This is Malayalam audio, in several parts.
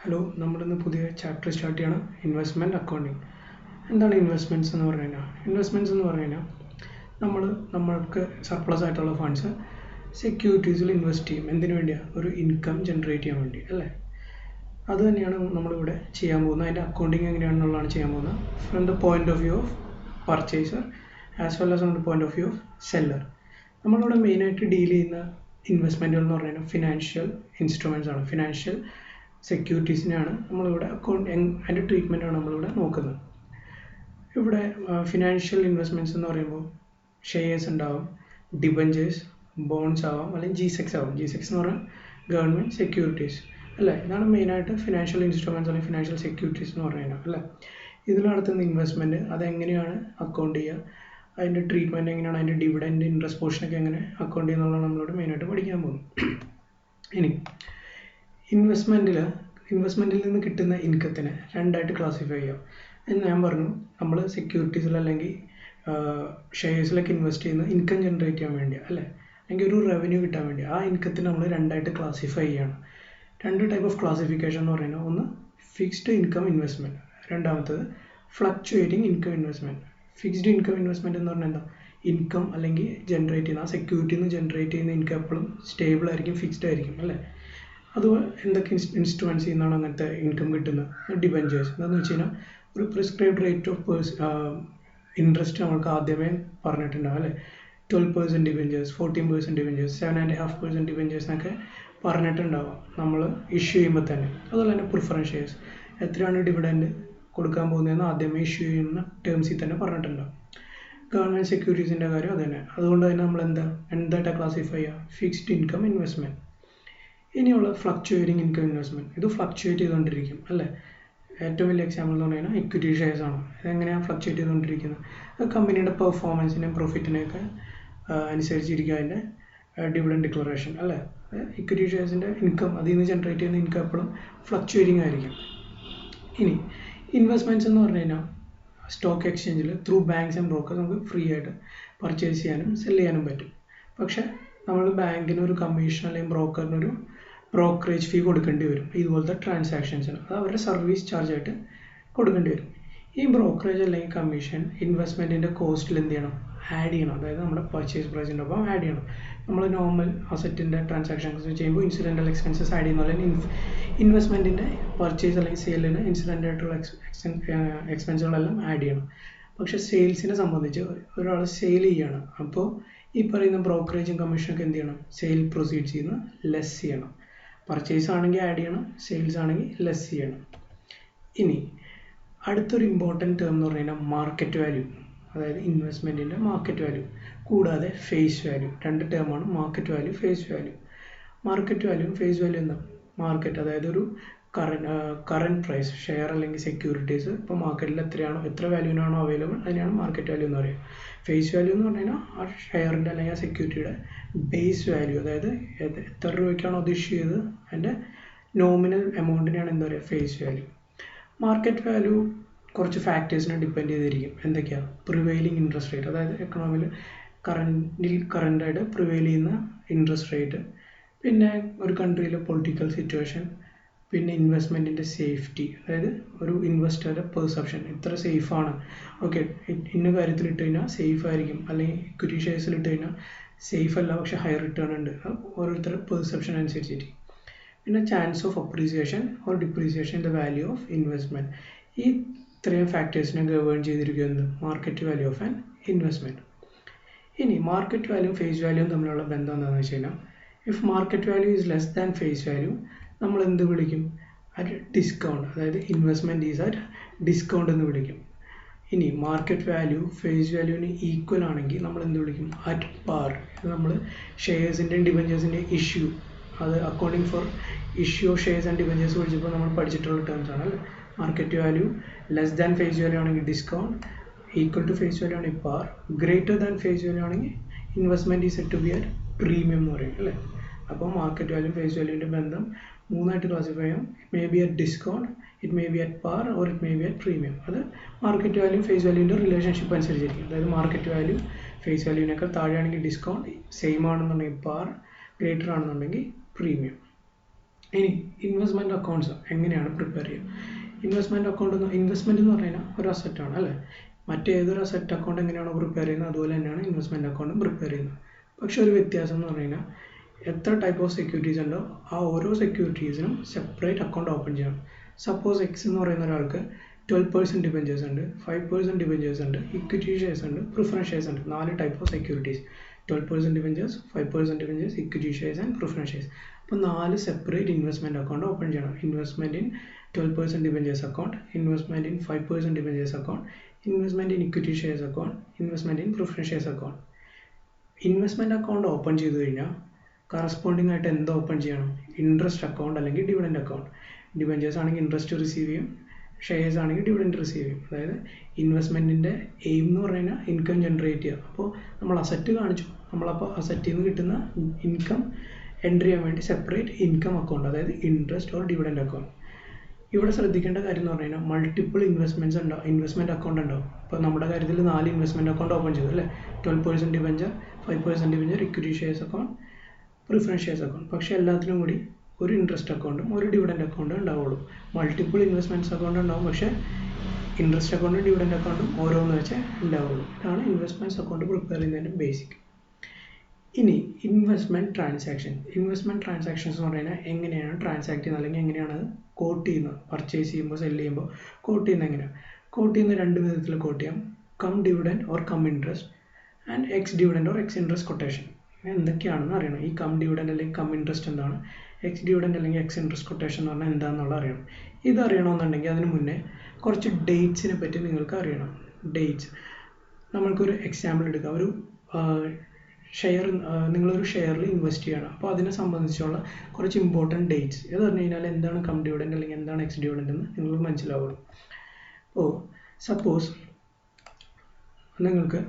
ഹലോ, നമ്മളിന്ന് പുതിയ ചാപ്റ്റർ സ്റ്റാർട്ട് ചെയ്യണം. Investment accounting. എന്താണ് ഇൻവെസ്റ്റ്മെൻറ്റ്സ് എന്ന് പറഞ്ഞു കഴിഞ്ഞാൽ? ഇൻവെസ്റ്റ്മെൻറ്റ്സ് എന്ന് പറഞ്ഞു കഴിഞ്ഞാൽ നമ്മൾക്ക് സർപ്ലസ് ആയിട്ടുള്ള ഫണ്ട്സ് സെക്യൂരിറ്റീസിൽ ഇൻവെസ്റ്റ് ചെയ്യും. എന്തിനു വേണ്ടിയാണ്? ഒരു ഇൻകം ജനറേറ്റ് ചെയ്യാൻ വേണ്ടി, അല്ലേ? അത് തന്നെയാണ് നമ്മളിവിടെ ചെയ്യാൻ പോകുന്നത്. അതിൻ്റെ അക്കൗണ്ടിങ് എങ്ങനെയാണെന്നുള്ളതാണ് ചെയ്യാൻ പോകുന്നത്. From the point of view of purchaser as well as from the point of view of seller. നമ്മളിവിടെ മെയിനായിട്ട് ഡീൽ ചെയ്യുന്ന ഇൻവെസ്റ്റ്മെൻറ്റുകൾ എന്ന് പറഞ്ഞു കഴിഞ്ഞാൽ ഫിനാൻഷ്യൽ ഇൻസ്ട്രുമെൻറ്റ്സ് ആണ്. ഫിനാൻഷ്യൽ സെക്യൂരിറ്റീസിനെയാണ് നമ്മളിവിടെ അതിൻ്റെ ട്രീറ്റ്മെൻറ്റാണ് നമ്മളിവിടെ നോക്കുന്നത്. ഇവിടെ ഫിനാൻഷ്യൽ ഇൻവെസ്റ്റ്മെൻറ്റ്സ് എന്ന് പറയുമ്പോൾ ഷെയർസ് ഉണ്ടാവും, ഡിബഞ്ചേഴ്സ്, ബോൺസ് ആവാം, അല്ലെങ്കിൽ G-Secs ആവാം. G-Secs എന്ന് പറഞ്ഞാൽ ഗവൺമെൻറ് സെക്യൂരിറ്റീസ്, അല്ലേ? ഇതാണ് മെയിനായിട്ട് ഫിനാൻഷ്യൽ ഇൻസ്ട്രുമെൻറ്റ്സ് അല്ലെങ്കിൽ ഫിനാൻഷ്യൽ സെക്യൂരിറ്റീസ് എന്ന് പറഞ്ഞു കഴിഞ്ഞാൽ, അല്ലേ? ഇതിൽ നടത്തുന്ന ഇൻവെസ്റ്റ്മെൻറ്റ് അതെങ്ങനെയാണ് അക്കൗണ്ട് ചെയ്യുക, അതിൻ്റെ ട്രീറ്റ്മെൻറ്റ് എങ്ങനെയാണ്, അതിൻ്റെ ഡിവിഡൻഡ് ഇൻട്രസ്റ്റ് പോർഷനൊക്കെ എങ്ങനെ അക്കൗണ്ട് ചെയ്യുന്നുള്ളതാണ് നമ്മളിവിടെ മെയിനായിട്ട് പഠിക്കാൻ പോകുന്നത്. ഇനി ഇൻവെസ്റ്റ്മെൻറ്റിൽ നിന്ന് കിട്ടുന്ന ഇൻകത്തിനെ രണ്ടായിട്ട് ക്ലാസിഫൈ ചെയ്യാം എന്ന് ഞാൻ പറഞ്ഞു. നമ്മൾ സെക്യൂരിറ്റീസിൽ അല്ലെങ്കിൽ ഷെയർസിലൊക്കെ ഇൻവെസ്റ്റ് ചെയ്യുന്ന ഇൻകം ജനറേറ്റ് ചെയ്യാൻ വേണ്ടിയാണ്, അല്ലേ? അല്ലെങ്കിൽ ഒരു റവന്യൂ കിട്ടാൻ വേണ്ടി ആ ഇൻകത്തിനെ നമ്മൾ രണ്ടായിട്ട് ക്ലാസിഫൈ ചെയ്യണം. രണ്ട് ടൈപ്പ് ഓഫ് ക്ലാസിഫിക്കേഷൻ എന്ന് പറയുന്നത്, ഒന്ന് ഫിക്സ്ഡ് ഇൻകം ഇൻവെസ്റ്റ്മെൻറ്റ്, രണ്ടാമത്തത് fluctuating income investment. Fixed income investment എന്ന് പറഞ്ഞാൽ എന്താ? ഇൻകം അല്ലെങ്കിൽ ജനറേറ്റ് ചെയ്യുന്ന ആ സെക്യൂരിറ്റിയിൽ നിന്ന് ജനറേറ്റ് ചെയ്യുന്ന ഇൻകം എപ്പോഴും സ്റ്റേബിൾ ആയിരിക്കും, ഫിക്സ്ഡ് ആയിരിക്കും, അല്ലേ? അത് എന്തൊക്കെ ഇൻസ്ട്രുമെൻറ്റ്സ് ചെയ്യുന്നതാണ് അങ്ങനത്തെ ഇൻകം കിട്ടുന്നത്? ഡിബഞ്ചേഴ്സ്. എന്താണെന്ന് വെച്ച് കഴിഞ്ഞാൽ ഒരു പ്രിസ്ക്രൈബ്ഡ് റേറ്റ് ഓഫ് ഇൻട്രസ്റ്റ് നമ്മൾക്ക് ആദ്യമേ പറഞ്ഞിട്ടുണ്ടാവും, അല്ലേ? 12% ഡിബഞ്ചേഴ്സ്, 14% ഡിബഞ്ചേഴ്സ്, 7.5% ഡിബഞ്ചേഴ്സ് എന്നൊക്കെ പറഞ്ഞിട്ടുണ്ടാവും നമ്മൾ ഇഷ്യൂ ചെയ്യുമ്പോൾ തന്നെ. അതുപോലെ തന്നെ പ്രിഫറൻസ് ഷെയർസ്, എത്രയാണ് ഡിവിഡൻഡ് കൊടുക്കാൻ പോകുന്നതെന്ന് ആദ്യമേ ഇഷ്യൂ ചെയ്യുന്ന ടേംസിൽ തന്നെ പറഞ്ഞിട്ടുണ്ടാവും. ഗവൺമെൻറ് സെക്യൂരിറ്റീസിൻ്റെ കാര്യം അത് തന്നെ. അതുകൊണ്ട് തന്നെ നമ്മൾ എന്തായിട്ടാണ് ക്ലാസിഫൈ ചെയ്യുക? Fixed income investment. ഇനിയുള്ള ഫ്ലക്ച്വേറ്റിംഗ് ഇൻകം ഇൻവെസ്റ്റ്മെൻറ്റ്, ഇത് ഫ്ലക്ച്വേറ്റ് ചെയ്തുകൊണ്ടിരിക്കും, അല്ലേ? ഏറ്റവും വലിയ എക്സാമ്പിൾ എന്ന് പറയുന്നത് ഇക്വിറ്റി ഷെയർസ് ആണ്. ഇതെങ്ങനെയാണ് ഫ്ലക്ച്വേറ്റ് ചെയ്തുകൊണ്ടിരിക്കുന്നത്? കമ്പനിയുടെ പെർഫോമൻസിനെയും പ്രോഫിറ്റിനെയൊക്കെ അനുസരിച്ചിരിക്കും അതിൻ്റെ ഡിവിഡൻഡ് ഡിക്ലറേഷൻ, അല്ലേ? ഇക്വിറ്റി ഷെയർസിൻ്റെ ഇൻകം, അതിൽ നിന്ന് ജനറേറ്റ് ചെയ്യുന്ന ഇൻകം എപ്പോഴും ഫ്ലക്ച്വേറ്റിംഗ് ആയിരിക്കും. ഇനി ഇൻവെസ്റ്റ്മെൻറ്റ്സ് എന്ന് പറഞ്ഞു കഴിഞ്ഞാൽ സ്റ്റോക്ക് എക്സ്ചേഞ്ചിൽ ത്രൂ ബാങ്ക്സ് ആൻഡ് ബ്രോക്കേഴ്സ് നമുക്ക് ഫ്രീ ആയിട്ട് പർച്ചേസ് ചെയ്യാനും സെല് ചെയ്യാനും പറ്റും. പക്ഷേ നമ്മൾ ബാങ്കിന് ഒരു കമ്മീഷൻ അല്ലെങ്കിൽ ബ്രോക്കറിനൊരു ബ്രോക്കറേജ് ഫീ കൊടുക്കേണ്ടി വരും ഇതുപോലത്തെ ട്രാൻസാക്ഷൻസിന്. അത് അവരുടെ സർവീസ് ചാർജ് ആയിട്ട് കൊടുക്കേണ്ടി വരും. ഈ ബ്രോക്കറേജ് അല്ലെങ്കിൽ കമ്മീഷൻ ഇൻവെസ്റ്റ്മെൻറ്റിൻ്റെ കോസ്റ്റിൽ എന്ത് ചെയ്യണം? ആഡ് ചെയ്യണം. അതായത് നമ്മുടെ പർച്ചേസ് പ്രൈസിൻ്റെ ഒപ്പം ആഡ് ചെയ്യണം. നമ്മൾ നോർമൽ അസറ്റിൻ്റെ ട്രാൻസാക്ഷൻസ് ചെയ്യുമ്പോൾ ഇൻസിഡൻ്റൽ എക്സ്പെൻസസ് ആഡ് ചെയ്യുന്ന പോലെ ഇൻവെസ്റ്റ്മെൻറ്റിൻ്റെ പർച്ചേസ് അല്ലെങ്കിൽ സെയിലിന് ഇൻസിഡൻ്റ് ആയിട്ടുള്ള എക്സ്പെൻസുകളെല്ലാം ആഡ് ചെയ്യണം. പക്ഷേ സെയിൽസിനെ സംബന്ധിച്ച് ഒരാൾ സെയിൽ ചെയ്യണം, അപ്പോൾ ഈ പറയുന്ന ബ്രോക്കറേജും കമ്മീഷനൊക്കെ എന്ത് ചെയ്യണം? സെയിൽ പ്രൊസീഡ്സ് ചെയ്യുന്ന ലെസ് ചെയ്യണം. പർച്ചേസ് ആണെങ്കിൽ ആഡ് ചെയ്യണം, സെയിൽസ് ആണെങ്കിൽ ലെസ് ചെയ്യണം. ഇനി അടുത്തൊരു ഇമ്പോർട്ടൻറ്റ് ടേം എന്ന് പറഞ്ഞു കഴിഞ്ഞാൽ മാർക്കറ്റ് വാല്യൂ, അതായത് ഇൻവെസ്റ്റ്മെൻറ്റിൻ്റെ മാർക്കറ്റ് വാല്യൂ, കൂടാതെ ഫേസ് വാല്യൂ. രണ്ട് ടേമാണ് market value, face value. Market value, face value എന്താ? മാർക്കറ്റ്, അതായത് ഒരു കറൻറ്റ് പ്രൈസ്, ഷെയർ അല്ലെങ്കിൽ സെക്യൂരിറ്റീസ് ഇപ്പോൾ മാർക്കറ്റിൽ എത്ര വാല്യൂവിനാണോ അവൈലബിൾ അതിനെയാണ് മാർക്കറ്റ് വാല്യൂ എന്ന് പറയുക. ഫേസ് വാല്യൂ എന്ന് പറഞ്ഞു കഴിഞ്ഞാൽ ആ ഷെയറിൻ്റെ അല്ലെങ്കിൽ ആ സെക്യൂരിറ്റിയുടെ ബേസ് വാല്യൂ, അതായത് എത്ര രൂപയ്ക്കാണോ അത് ഇഷ്യൂ ചെയ്തത് അതിൻ്റെ നോമിനൽ എമൗണ്ടിനെയാണ് എന്താ പറയുക? Face value. മാർക്കറ്റ് വാല്യൂ കുറച്ച് ഫാക്ടേഴ്സിനെ ഡിപ്പെൻഡ് ചെയ്തിരിക്കും. എന്തൊക്കെയാണ്? പ്രിവെയിലിംഗ് ഇൻട്രസ്റ്റ് റേറ്റ്, അതായത് എക്കണോമിയിൽ കറൻറ്റായിട്ട് പ്രിവെയിൽ ചെയ്യുന്ന ഇൻട്രസ്റ്റ് റേറ്റ്, പിന്നെ ഒരു കൺട്രിയിലെ പൊളിറ്റിക്കൽ സിറ്റുവേഷൻ, പിന്നെ ഇൻവെസ്റ്റ്മെൻറ്റിൻ്റെ സേഫ്റ്റി, അതായത് ഒരു ഇൻവെസ്റ്ററുടെ പെർസെപ്ഷൻ, ഇത്ര സേഫാണ്, ഓക്കെ ഇന്ന കാര്യത്തിൽ ഇട്ട് കഴിഞ്ഞാൽ സേഫ് ആയിരിക്കും, അല്ലെങ്കിൽ ഇക്വിറ്റി ഷെയർസിൽ ഇട്ട് കഴിഞ്ഞാൽ സേഫ് അല്ല പക്ഷേ ഹൈ റിട്ടേൺ ഉണ്ട്, ഓരോരുത്തരുടെ പെർസെപ്ഷൻ അനുസരിച്ചിട്ട്. പിന്നെ chance of appreciation or depreciation in the value of investment. ഈ ഇത്രയും ഫാക്ടേഴ്സിനെ ഗവേൺ ചെയ്തിരിക്കുന്നത് market value of an investment. ഇനി മാർക്കറ്റ് വാല്യൂ ഫേസ് വാല്യൂ തമ്മിലുള്ള ബന്ധം എന്താണെന്ന് വെച്ച് കഴിഞ്ഞാൽ, if market value is less than face value നമ്മൾ എന്ത് വിളിക്കും? അറ്റ് ഡിസ്കൗണ്ട്, അതായത് ഇൻവെസ്റ്റ്മെൻറ്റ് ഈസ് അറ്റ് ഡിസ്കൗണ്ട് എന്ന് വിളിക്കും. ഇനി മാർക്കറ്റ് വാല്യൂ ഫേസ് വാല്യൂവിന് ഈക്വൽ ആണെങ്കിൽ നമ്മൾ എന്ത് വിളിക്കും? At par. ഇത് നമ്മൾ ഷെയർസിൻ്റെയും ഡിബഞ്ചേഴ്സിൻ്റെയും ഇഷ്യൂ, അത് accounting for issue of shares and debentures പഠിച്ചപ്പോൾ നമ്മൾ പഠിച്ചിട്ടുള്ള ടേംസ് ആണ്, അല്ലേ? Market value less than face value ആണെങ്കിൽ discount, equal to face value ആണെങ്കിൽ par, greater than face value ആണെങ്കിൽ investment is set to be at premium എന്ന് പറയും, അല്ലേ? അപ്പോൾ മാർക്കറ്റ് വാല്യൂ ഫേസ് വാല്യൂവിൻ്റെ ബന്ധം മൂന്നായിട്ട് ക്ലാസിഫൈ ചെയ്യാം. It may be at discount, it may be at par, or it may be at premium. അത് മാർക്കറ്റ് വാല്യൂ ഫേസ് വാല്യൂവിൻ്റെ റിലേഷൻഷിപ്പ് അനുസരിച്ചിരിക്കും. അതായത് മാർക്കറ്റ് വാല്യൂ ഫേസ് വാല്യൂവിനേക്കാൾ താഴെയാണെങ്കിൽ ഡിസ്കൗണ്ട്, സെയിം ആണെന്നുണ്ടെങ്കിൽ പാർ, ഗ്രേറ്റർ ആണെന്നുണ്ടെങ്കിൽ പ്രീമിയം. ഇനി ഇൻവെസ്റ്റ്മെൻറ്റ് അക്കൗണ്ട്സ് എങ്ങനെയാണ് പ്രിപ്പയർ ചെയ്യുക? ഇൻവെസ്റ്റ്മെൻറ്റ് എന്ന് പറഞ്ഞു കഴിഞ്ഞാൽ ഒരു അസറ്റാണ് അല്ലേ? മറ്റേതൊരു അസറ്റ് അക്കൗണ്ട് എങ്ങനെയാണോ പ്രിപ്പയർ ചെയ്യുന്നത് അതുപോലെ തന്നെയാണ് ഇൻവെസ്റ്റ്മെൻറ്റ് അക്കൗണ്ടും പ്രിപ്പയർ ചെയ്യുന്നത്. പക്ഷെ ഒരു വ്യത്യാസം എന്ന് പറഞ്ഞു കഴിഞ്ഞാൽ എത്ര ടൈപ്പ് ഓഫ് സെക്യൂരിറ്റീസ് ഉണ്ടോ ആ ഓരോ സെക്യൂരിറ്റീസിനും സെപ്പറേറ്റ് അക്കൗണ്ട് ഓപ്പൺ ചെയ്യണം. സപ്പോസ് എക്സ് എന്ന് പറയുന്ന ഒരാൾക്ക് 12% ഡിബെഞ്ചേഴ്സ് ഉണ്ട്, 5% ഡിബെഞ്ചേഴ്സ് ഉണ്ട്, ഇക്വിറ്റി ഷെയർസ് ഉണ്ട്, പ്രിഫറൻസ് ഷെയർസ് ഉണ്ട്. 4 type of securities: 12% debentures, 5% debentures, equity shares and preference shares. അപ്പോൾ 4 സെപ്പറേറ്റ് ഇൻവെസ്റ്റ്മെൻറ്റ് അക്കൗണ്ട് ഓപ്പൺ ചെയ്യണം. Investment in 12% debentures account, investment in 5% debentures account, investment in equity shares account, investment in preference shares account. Investment account open ചെയ്ത് കഴിഞ്ഞാൽ കറസ്പോണ്ടിങ് ആയിട്ട് എന്ത് ഓപ്പൺ ചെയ്യണം? ഇൻട്രസ്റ്റ് അക്കൗണ്ട് അല്ലെങ്കിൽ ഡിവിഡൻഡ് അക്കൗണ്ട്. ഡിബെഞ്ചേഴ്സ് ആണെങ്കിൽ ഇൻട്രസ്റ്റ് റിസീവ് ചെയ്യും, ഷെയർസ് ആണെങ്കിൽ ഡിവിഡൻഡ് റിസീവ് ചെയ്യും. അതായത് ഇൻവെസ്റ്റ്മെൻറ്റിൻ്റെ എയിം എന്ന് പറഞ്ഞു കഴിഞ്ഞാൽ ഇൻകം ജനറേറ്റ് ചെയ്യുക. അപ്പോൾ നമ്മൾ അസറ്റ് കാണിച്ചു, നമ്മളപ്പോൾ അസറ്റിൽ നിന്ന് കിട്ടുന്ന ഇൻകം എൻട്രി ചെയ്യാൻ വേണ്ടി സെപ്പറേറ്റ് ഇൻകം അക്കൗണ്ട്, അതായത് ഇൻട്രസ്റ്റ് ഓർ ഡിവിഡൻഡ് അക്കൗണ്ട്. ഇവിടെ ശ്രദ്ധിക്കേണ്ട കാര്യം എന്ന് പറഞ്ഞു കഴിഞ്ഞാൽ മൾട്ടിപ്പിൾ ഇൻവെസ്റ്റ്മെൻറ്റ് അക്കൗണ്ട് ഉണ്ടാവും. ഇപ്പോൾ നമ്മുടെ കാര്യത്തിൽ 4 ഇൻവെസ്റ്റ്മെൻറ്റ് അക്കൗണ്ട് ഓപ്പൺ ചെയ്തു അല്ലേ? 12% debenture, 5% debenture, equity shares account, preference shares account. പക്ഷേ എല്ലാത്തിനും കൂടി ഒരു ഇൻട്രസ്റ്റ് അക്കൗണ്ടും ഒരു ഡിവിഡൻഡ് അക്കൗണ്ടും ഉണ്ടാവുള്ളൂ. മൾട്ടിപ്പിൾ ഇൻവെസ്റ്റ്മെൻറ്റ്സ് അക്കൗണ്ട് ഉണ്ടാവും, പക്ഷേ ഇൻട്രസ്റ്റ് അക്കൗണ്ടും ഡിവിഡൻഡ് അക്കൗണ്ടും ഓരോന്ന് വെച്ചേ ഉണ്ടാവുള്ളൂ. ഇതാണ് ഇൻവെസ്റ്റ്മെൻറ്റ്സ് അക്കൗണ്ട് പ്രിപ്പയർ ചെയ്യുന്നതിൻ്റെ ബേസിക്. ഇനി ഇൻവെസ്റ്റ്മെൻറ്റ് ട്രാൻസാക്ഷൻസ് എന്ന് പറഞ്ഞാൽ എങ്ങനെയാണ് ട്രാൻസാക്ട് ചെയ്യുന്നത് അല്ലെങ്കിൽ എങ്ങനെയാണ് കോട്ട് ചെയ്യുന്നത്? പർച്ചേസ് ചെയ്യുമ്പോൾ സെല് ചെയ്യുമ്പോൾ കോട്ട് ചെയ്യുന്നത് എങ്ങനെയാണ്? കോട്ട് ചെയ്യുന്ന 2 വിധത്തിൽ കോട്ട് ചെയ്യാം: cum dividend or cum interest and ex dividend or ex interest quotation. എന്തൊക്കെയാണെന്ന് അറിയണം. ഈ കം ഡിവിഡൻഡ് അല്ലെങ്കിൽ കം ഇൻട്രസ്റ്റ് എന്താണ്, എക്സ് ഡിവിഡൻഡ് അല്ലെങ്കിൽ എക്സ് ഇൻട്രസ്റ്റ് കൊട്ടേഷൻ എന്ന് പറഞ്ഞാൽ എന്താണെന്നുള്ളത് അറിയണം. ഇത് അറിയണമെന്നുണ്ടെങ്കിൽ അതിന് മുന്നേ കുറച്ച് ഡേറ്റ്സിനെ പറ്റി നിങ്ങൾക്ക് അറിയണം. ഡേറ്റ്സ്, നമ്മൾക്കൊരു എക്സാമ്പിൾ എടുക്കാം. ഒരു നിങ്ങളൊരു ഷെയറിൽ ഇൻവെസ്റ്റ് ചെയ്യണം. അപ്പോൾ അതിനെ സംബന്ധിച്ചുള്ള കുറച്ച് ഇമ്പോർട്ടൻറ്റ് ഡേറ്റ്സ് ഇത് പറഞ്ഞു കഴിഞ്ഞാൽ എന്താണ് കം ഡിവിഡൻഡ് അല്ലെങ്കിൽ എന്താണ് എക്സ് ഡിവിഡൻഡ് എന്ന് നിങ്ങൾക്ക് മനസ്സിലാവുള്ളൂ. അപ്പോൾ സപ്പോസ് നിങ്ങൾക്ക്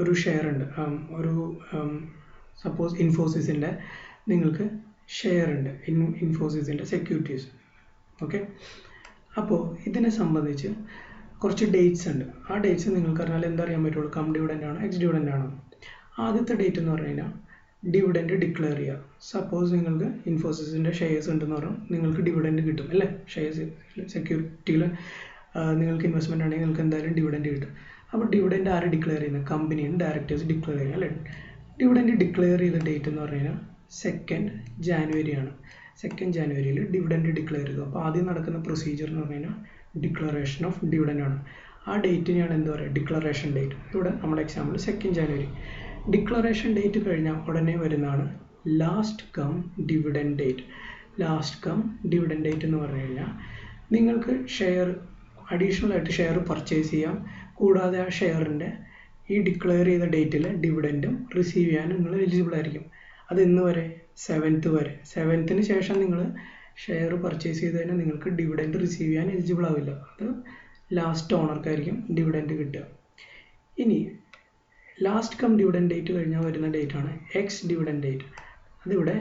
ഒരു ഷെയർ ഉണ്ട്, സപ്പോസ് ഇൻഫോസിസിൻ്റെ നിങ്ങൾക്ക് ഷെയർ ഉണ്ട്, ഇൻഫോസിസിൻ്റെ സെക്യൂരിറ്റീസ്. ഓക്കെ, അപ്പോൾ ഇതിനെ സംബന്ധിച്ച് കുറച്ച് ഡേറ്റ്സ് ഉണ്ട്. ആ ഡേറ്റ്സ് നിങ്ങൾക്ക് അറിഞ്ഞാൽ എന്തറിയാൻ പറ്റുള്ളൂ? കം ഡിവിഡൻഡ് ആണോ എക്സ് ഡിവിഡൻഡ് ആണോ? ആദ്യത്തെ ഡേറ്റ് എന്ന് പറഞ്ഞു കഴിഞ്ഞാൽ ഡിവിഡൻഡ് ഡിക്ലെയർ ചെയ്യുക. സപ്പോസ് നിങ്ങൾക്ക് ഇൻഫോസിസിൻ്റെ ഷെയർസ് ഉണ്ടെന്ന് പറഞ്ഞാൽ നിങ്ങൾക്ക് ഡിവിഡൻഡ് കിട്ടും അല്ലേ? ഷെയർസ് സെക്യൂരിറ്റിയിൽ നിങ്ങൾക്ക് ഇൻവെസ്റ്റ്മെൻറ്റ് ആണെങ്കിൽ നിങ്ങൾക്ക് എന്തായാലും ഡിവിഡൻഡ് കിട്ടും. അപ്പോൾ ഡിവിഡൻഡ് ആര് ഡിക്ലെയർ ചെയ്യുന്നത്? കമ്പനിയും ഡയറക്ടേഴ്സ് ഡിക്ലെയർ ചെയ്യുക അല്ലേ? ഡിവിഡൻഡ് ഡിക്ലെയർ ചെയ്ത ഡേറ്റ് എന്ന് പറഞ്ഞു കഴിഞ്ഞാൽ 2nd January ആണ്. 2nd January ഡിവിഡൻഡ് ഡിക്ലെയർ ചെയ്തു. അപ്പോൾ ആദ്യം നടക്കുന്ന പ്രൊസീജിയർ എന്ന് പറഞ്ഞു കഴിഞ്ഞാൽ ഡിക്ലറേഷൻ ഓഫ് ഡിവിഡൻഡ് ആണ്. ആ ഡേറ്റിനെയാണ് എന്താ പറയുക? Declaration date. ഇവിടെ നമ്മുടെ example 2nd January. Declaration date കഴിഞ്ഞാൽ ഉടനെ വരുന്നതാണ് last cum dividend date. Last cum dividend date എന്ന് പറഞ്ഞു കഴിഞ്ഞാൽ നിങ്ങൾക്ക് ഷെയർ അഡീഷണൽ ആയിട്ട് ഷെയർ പർച്ചേസ് ചെയ്യാം, കൂടാതെ ആ ഷെയറിൻ്റെ ഈ ഡിക്ലെയർ ചെയ്ത ഡേറ്റിൽ ഡിവിഡൻഡും റിസീവ് ചെയ്യാൻ നിങ്ങൾ എലിജിബിൾ ആയിരിക്കും. അത് ഇന്ന് വരെ 7th വരെ. 7th ശേഷം നിങ്ങൾ ഷെയർ പർച്ചേസ് ചെയ്ത് കഴിഞ്ഞാൽ നിങ്ങൾക്ക് ഡിവിഡൻഡ് റിസീവ് ചെയ്യാൻ എലിജിബിൾ ആവില്ല. അത് ലാസ്റ്റ് ഓണർക്കായിരിക്കും ഡിവിഡൻഡ് കിട്ടുക. ഇനി ലാസ്റ്റ് കം ഡിവിഡൻഡ് ഡേറ്റ് കഴിഞ്ഞാൽ വരുന്ന ഡേറ്റാണ് എക്സ് ഡിവിഡൻഡ് ഡേറ്റ്. അതിവിടെ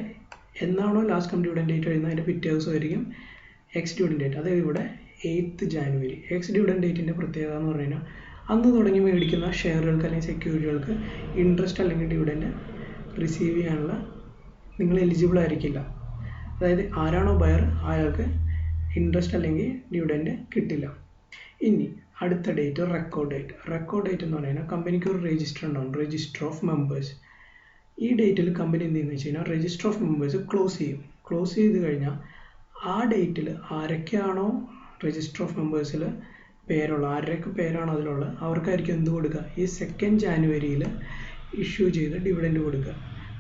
എന്നാണോ ലാസ്റ്റ് കം ഡിവിഡൻഡ് ഡേറ്റ് കഴിയുന്നത് അതിൻ്റെ പിറ്റേ ദിവസമായിരിക്കും എക്സ് ഡിവിഡൻഡ് ഡേറ്റ്. അത് ഇവിടെ 8th January. എക്സ് ഡിവിഡൻഡ് ഡേറ്റിൻ്റെ പ്രത്യേകത എന്ന് പറഞ്ഞു കഴിഞ്ഞാൽ അന്ന് തുടങ്ങി മേടിക്കുന്ന ഷെയറുകൾക്ക് അല്ലെങ്കിൽ സെക്യൂരിറ്റികൾക്ക് ഇൻട്രസ്റ്റ് അല്ലെങ്കിൽ ഡിവിഡൻഡ് റിസീവ് ചെയ്യാനുള്ള നിങ്ങൾ എലിജിബിൾ ആയിരിക്കില്ല. അതായത് ആരാണോ ബയർ അയാൾക്ക് ഇൻട്രസ്റ്റ് അല്ലെങ്കിൽ ഡിവിഡൻഡ് കിട്ടില്ല. ഇനി അടുത്ത date record date. Record date എന്ന് പറഞ്ഞാൽ കമ്പനിക്ക് ഒരു രജിസ്റ്റർ ഉണ്ടാവും, രജിസ്റ്റർ ഓഫ് മെമ്പേഴ്സ്. ഈ ഡേറ്റിൽ കമ്പനി എന്ത് ചെയ്യുന്നത് വെച്ച് കഴിഞ്ഞാൽ രജിസ്റ്റർ ഓഫ് മെമ്പേഴ്സ് ക്ലോസ് ചെയ്യും. ക്ലോസ് ചെയ്ത് കഴിഞ്ഞാൽ ആ ഡേറ്റിൽ ആരൊക്കെയാണോ രജിസ്റ്റർ ഓഫ് മെമ്പേഴ്സിൽ പേരുള്ള ആരുടെയൊക്കെ പേരാണ് അതിലുള്ളത് അവർക്കായിരിക്കും എന്ത് കൊടുക്കുക? ഈ 2nd January ഇഷ്യൂ ചെയ്ത് ഡിവിഡൻഡ് കൊടുക്കുക.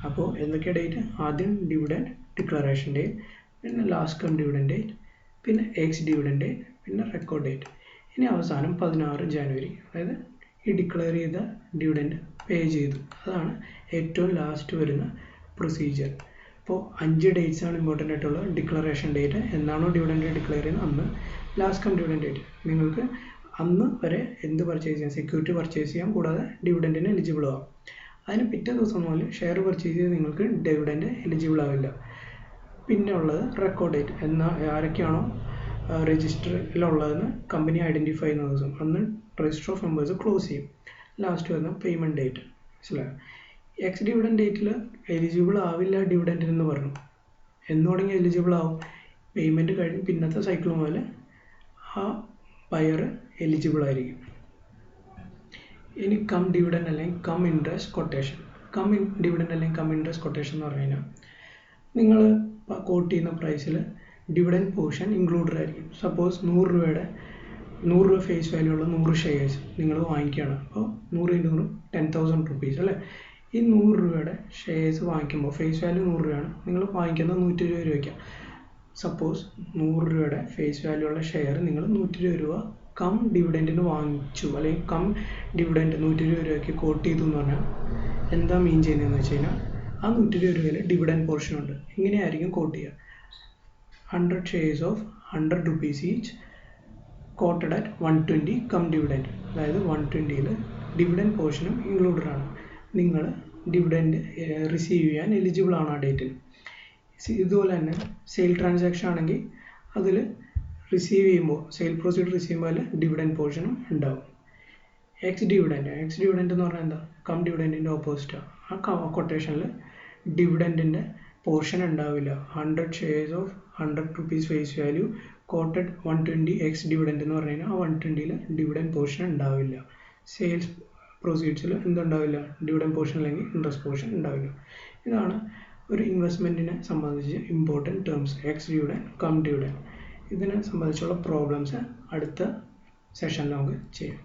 അപ്പോൾ എന്തൊക്കെ ഡേറ്റ്? ആദ്യം ഡിവിഡൻഡ് ഡിക്ലറേഷൻ ഡേറ്റ്, പിന്നെ ലാസ്റ്റ് കം ഡിവിഡൻഡ് ഡേറ്റ്, പിന്നെ എക്സ് ഡിവിഡൻഡ് ഡേറ്റ്, പിന്നെ റെക്കോർഡ് ഡേറ്റ്. ഇനി അവസാനം 16 January, അതായത് ഈ ഡിക്ലെയർ ചെയ്ത ഡിവിഡൻഡ് പേ ചെയ്തു. അതാണ് ഏറ്റവും ലാസ്റ്റ് വരുന്ന പ്രൊസീജിയർ. അപ്പോൾ 5 dates ആണ് ഇമ്പോർട്ടൻ്റ് ആയിട്ടുള്ളത്. ഡിക്ലറേഷൻ ഡേറ്റ്, എന്നാണോ ഡിവിഡൻഡ് ഡിക്ലെയർ ചെയ്യുന്നത് അന്ന്. ലാസ്റ്റ് കം ഡിവിഡൻഡ് ഡേറ്റ്, നിങ്ങൾക്ക് അന്ന് വരെ എന്ത് പർച്ചേസ് ചെയ്യാം? സെക്യൂരിറ്റി പർച്ചേസ് ചെയ്യാം, കൂടാതെ ഡിവിഡൻഡിന് എലിജിബിൾ ആവാം. അതിന് പിറ്റേ ദിവസം മുതൽ ഷെയർ പർച്ചേസ് ചെയ്ത് നിങ്ങൾക്ക് ഡിവിഡൻഡ് എലിജിബിൾ ആവില്ല. പിന്നെ ഉള്ളത് റെക്കോർഡ് ഡേറ്റ്. എന്നാൽ ആരൊക്കെയാണോ രജിസ്റ്ററിലുള്ളതെന്ന് കമ്പനി ഐഡൻറ്റിഫൈ ചെയ്യുന്ന ദിവസം അന്ന് രജിസ്റ്റർ ഓഫ് മെമ്പേഴ്സ് ക്ലോസ് ചെയ്യും. ലാസ്റ്റ് വരുന്ന പേയ്മെൻറ്റ് ഡേറ്റ്. മനസ്സിലായോ? എക്സ് ഡിവിഡൻഡ് ഡേറ്റിൽ എലിജിബിൾ ആവില്ല ഡിവിഡൻഡിന് എന്ന് പറഞ്ഞു. എന്ന് തുടങ്ങി എലിജിബിൾ ആവും? പേയ്മെൻറ്റ് കഴിഞ്ഞ് പിന്നത്തെ സൈക്കിൾ മുതൽ ആ ബയർ എലിജിബിൾ ആയിരിക്കും. ഇനി കം ഡിവിഡൻഡ് അല്ലെങ്കിൽ കം ഇൻട്രസ്റ്റ് കൊട്ടേഷൻ. ഡിവിഡൻഡ് അല്ലെങ്കിൽ കം ഇൻട്രസ്റ്റ് കൊട്ടേഷൻ എന്ന് പറഞ്ഞു കഴിഞ്ഞാൽ നിങ്ങൾ കോട്ട് ചെയ്യുന്ന പ്രൈസിൽ ഡിവിഡൻഡ് പോർഷൻ ഇൻക്ലൂഡഡ് ആയിരിക്കും. സപ്പോസ് 100 രൂപ ഫേസ് വാല്യൂ ഉള്ള 100 ഷെയർസ് നിങ്ങൾ വാങ്ങിക്കുകയാണ്. അപ്പോൾ 100 × 100 10,000 റുപ്പീസ് അല്ലേ. ഈ 100 രൂപയുടെ ഷെയർസ് വാങ്ങിക്കുമ്പോൾ ഫേസ് വാല്യൂ 100 രൂപയാണ്, നിങ്ങൾ വാങ്ങിക്കുന്നത് 120 രൂപയ്ക്കാണ്. സപ്പോസ് 100 രൂപയുടെ ഫേസ് വാല്യൂ ഉള്ള ഷെയർ നിങ്ങൾ 120 രൂപ കം ഡിവിഡൻറ്റിന് വാങ്ങിച്ചു, അല്ലെങ്കിൽ കം ഡിവിഡൻറ്റ് 120 രൂപയ്ക്ക് കോട്ട് ചെയ്തു എന്ന് പറഞ്ഞാൽ എന്താ മീൻ ചെയ്യുന്നതെന്ന് വെച്ച് കഴിഞ്ഞാൽ ആ 120 രൂപയിൽ ഡിവിഡൻറ്റ് പോർഷൻ ഉണ്ട്. ഇങ്ങനെയായിരിക്കും കോട്ട് ചെയ്യുക. 100 shares of 100 rupees each quoted at 120 cum dividend. അതായത് 120ൽ ഡിവിഡൻറ്റ് പോർഷനും ഇൻക്ലൂഡഡ് ആണ്. നിങ്ങൾ ഡിവിഡൻറ്റ് റിസീവ് ചെയ്യാൻ എലിജിബിൾ ആണ് ആ ഡേറ്റിൽ. ഇതുപോലെ തന്നെ സെയിൽ ട്രാൻസാക്ഷൻ ആണെങ്കിൽ അതിൽ റിസീവ് ചെയ്യുമ്പോൾ സെയിൽ പ്രൊസീഡ് റിസീവ് ചെയ്യുമ്പോൾ അതിൽ ഡിവിഡൻറ്റ് പോർഷനും ഉണ്ടാവും. എക്സ് ഡിവിഡൻറ്റ് എന്ന് പറഞ്ഞാൽ എന്താ? കം ഡിവിഡൻറ്റിൻ്റെ ഓപ്പോസിറ്റാണ്. ആ കൊട്ടേഷനിൽ ഡിവിഡൻറ്റിൻ്റെ പോർഷൻ ഉണ്ടാവില്ല. 100 shares of 100 rupees face value quoted 120 ex dividend എന്ന് പറഞ്ഞു കഴിഞ്ഞാൽ ആ 120ൽ ഡിവിഡൻറ്റ് പോർഷൻ ഉണ്ടാവില്ല. സെയിൽസ് പ്രൊസീഡ്സിൽ എന്തുണ്ടാവില്ല? ഡിവിഡൻറ്റ് പോർഷൻ അല്ലെങ്കിൽ ഇൻട്രസ്റ്റ് പോർഷൻ ഉണ്ടാവില്ല. ഇതാണ് ഒരു ഇൻവെസ്റ്റ്മെൻറ്റിനെ സംബന്ധിച്ച് important terms, ex dividend, cum dividend. ഇതിനെ സംബന്ധിച്ചുള്ള പ്രോബ്ലംസ് അടുത്ത സെഷനിൽ നമുക്ക് ചെയ്യാം.